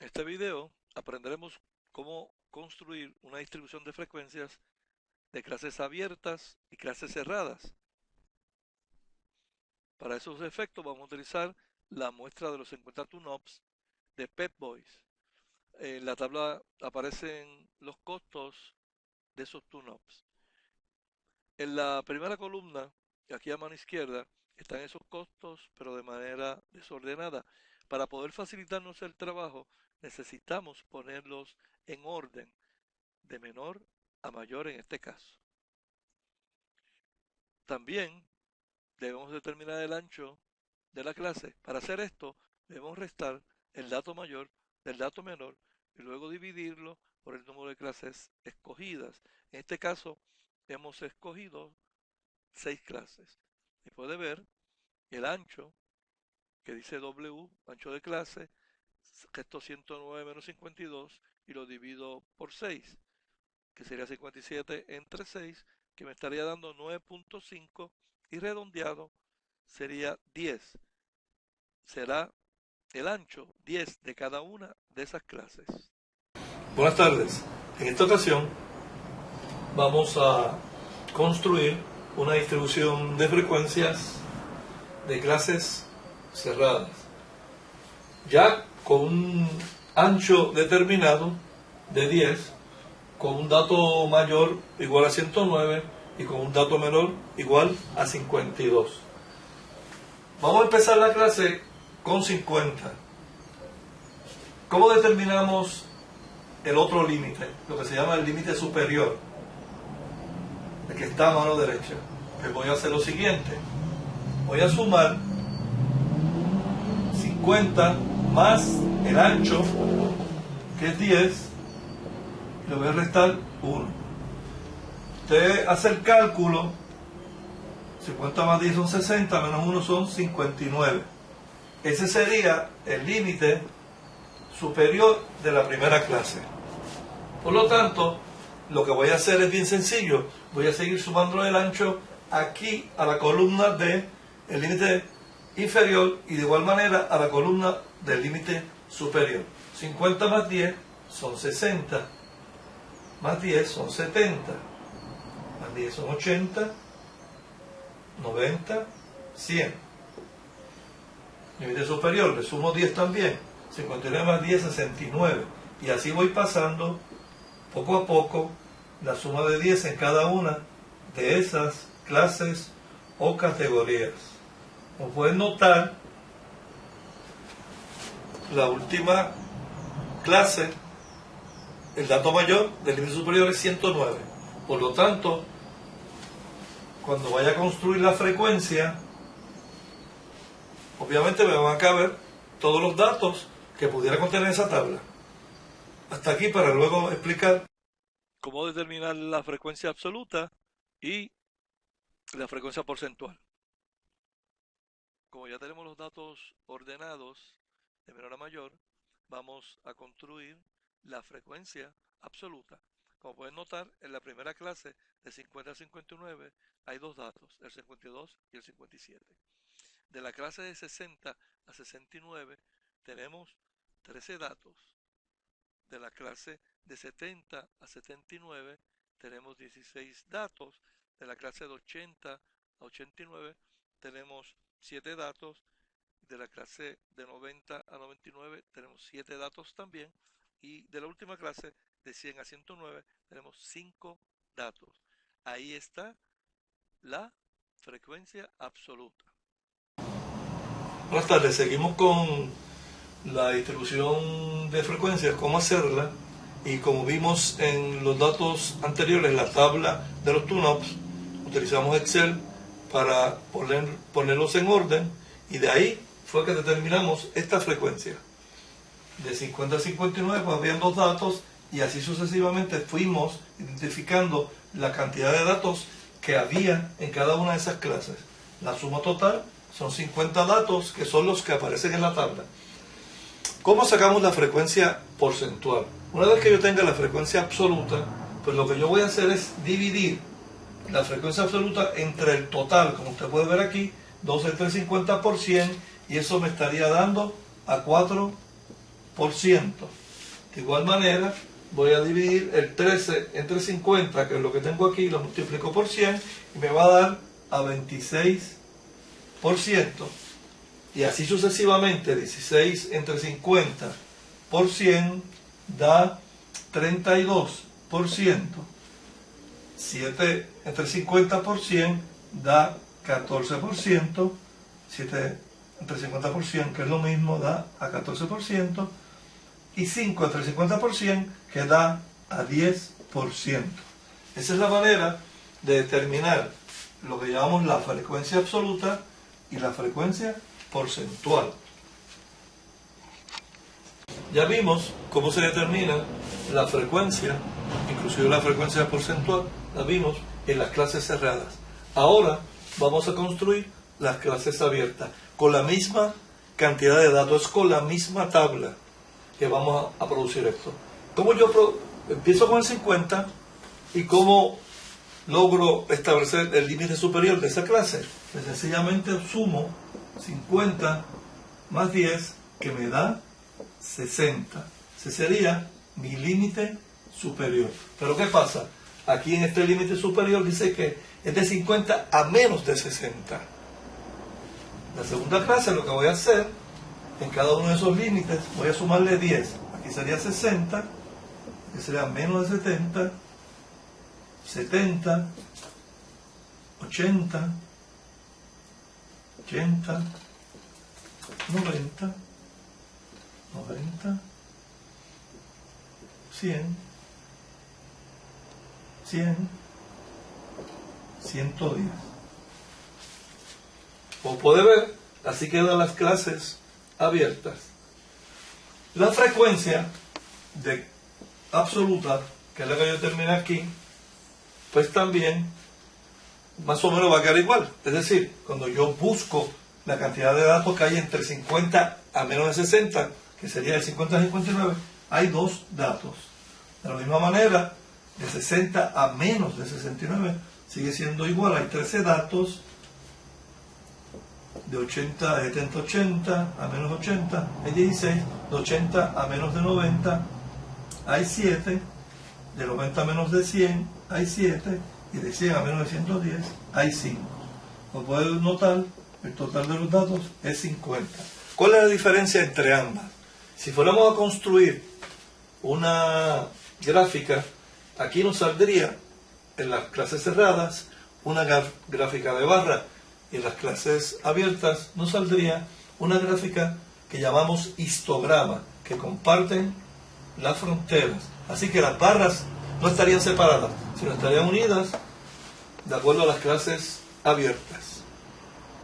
este video aprenderemos cómo construir una distribución de frecuencias de clases abiertas y clases cerradas. Para esos efectos vamos a utilizar la muestra de los 50 tune-ups de Pep Boys. En la tabla aparecen los costos de esos tune-ups. En la primera columna, aquí a mano izquierda, están esos costos, pero de manera desordenada. Para poder facilitarnos el trabajo, necesitamos ponerlos en orden, de menor a mayor en este caso. También debemos determinar el ancho de la clase. Para hacer esto, debemos restar el dato mayor del dato menor y luego dividirlo por el número de clases escogidas. En este caso, hemos escogido 6 clases. Y puede ver el ancho que dice W, ancho de clase, gesto 109 menos 52, y lo divido por 6, que sería 57 entre 6, que me estaría dando 9.5, y redondeado sería 10. Será el ancho 10 de cada una de esas clases. Buenas tardes. En esta ocasión vamos a construir una distribución de frecuencias de clases cerradas, ya con un ancho determinado de 10, con un dato mayor igual a 109 y con un dato menor igual a 52. Vamos a empezar la clase con 50. ¿Cómo determinamos el otro límite? Lo que se llama el límite superior, el que está a mano derecha. Pues voy a hacer lo siguiente. Voy a sumar 50 más el ancho, que es 10, y le voy a restar 1. Usted hace el cálculo. 50 más 10 son 60, menos 1 son 59. Ese sería el límite superior de la primera clase. Por lo tanto, lo que voy a hacer es bien sencillo. Voy a seguir sumando el ancho aquí a la columna del límite inferior y de igual manera a la columna del límite superior. 50 más 10 son 60, más 10 son 70, más 10 son 80, 90, 100. Límite superior, le sumo 10 también. 59 más 10, 69. Y así voy pasando poco a poco la suma de 10 en cada una de esas clases o categorías. Como pueden notar, la última clase, el dato mayor del límite superior es 109. Por lo tanto, cuando vaya a construir la frecuencia, obviamente me van a caber todos los datos que pudiera contener esa tabla. Hasta aquí para luego explicar cómo determinar la frecuencia absoluta y la frecuencia porcentual. Como ya tenemos los datos ordenados de menor a mayor, vamos a construir la frecuencia absoluta. Como pueden notar, en la primera clase de 50 a 59 hay dos datos, el 52 y el 57. De la clase de 60 a 69 tenemos 13 datos. De la clase de 70 a 79 tenemos 16 datos. De la clase de 80 a 89 tenemos 7 datos. De la clase de 90 a 99 tenemos 7 datos también. Y de la última clase, de 100 a 109, tenemos 5 datos. Ahí está la frecuencia absoluta. Buenas tardes, seguimos con la distribución de frecuencias, cómo hacerla. Y como vimos en los datos anteriores, la tabla de los tune-ups, utilizamos Excel para ponerlos en orden, y de ahí fue que determinamos esta frecuencia. De 50 a 59 pues habían dos datos, y así sucesivamente fuimos identificando la cantidad de datos que había en cada una de esas clases. La suma total son 50 datos, que son los que aparecen en la tabla. ¿Cómo sacamos la frecuencia porcentual? Una vez que yo tenga la frecuencia absoluta, pues lo que yo voy a hacer es dividir la frecuencia absoluta entre el total, como usted puede ver aquí, 12 entre 50 por 100, y eso me estaría dando a 4 De igual manera, voy a dividir el 13 entre 50, que es lo que tengo aquí, lo multiplico por 100 y me va a dar a 26%. Y así sucesivamente, 16 entre 50 por 100 da 32%. 7 entre 50 por 100 da 14%. 7 entre 50 por 100, que es lo mismo, da a 14%. Y 5 entre 50 por 100, que da a 10%. Esa es la manera de determinar lo que llamamos la frecuencia absoluta y la frecuencia porcentual. Ya vimos cómo se determina la frecuencia, inclusive la frecuencia porcentual, la vimos en las clases cerradas. Ahora vamos a construir las clases abiertas con la misma cantidad de datos, con la misma tabla que vamos a producir esto. ¿Cómo yo empiezo con el 50 y cómo logro establecer el límite superior de esa clase? Pues sencillamente sumo 50 más 10, que me da 60. Ese sería mi límite superior. Pero ¿qué pasa? Aquí en este límite superior dice que es de 50 a menos de 60. La segunda clase lo que voy a hacer, en cada uno de esos límites, voy a sumarle 10. Aquí sería 60, aquí sería menos de 70, 70, 80, 80, 90, 90, 100, 100, 110. Como puede ver, así quedan las clases abiertas. La frecuencia absoluta, que es la que yo terminé aquí, pues también más o menos va a quedar igual. Es decir, cuando yo busco la cantidad de datos que hay entre 50 a menos de 60, que sería de 50 a 59, hay dos datos. De la misma manera, de 60 a menos de 69 sigue siendo igual, hay 13 datos. De 80 a 70, 80 a menos 80 hay 16, de 80 a menos de 90 hay 7, de 90 a menos de 100 hay 7, y de 100 a menos de 110 hay 5. Como pueden notar, el total de los datos es 50. ¿Cuál es la diferencia entre ambas? Si fuéramos a construir una gráfica, aquí nos saldría en las clases cerradas una gráfica de barra, y en las clases abiertas nos saldría una gráfica que llamamos histograma, que comparten las fronteras. Así que las barras no estarían separadas, sino estarían unidas de acuerdo a las clases abiertas.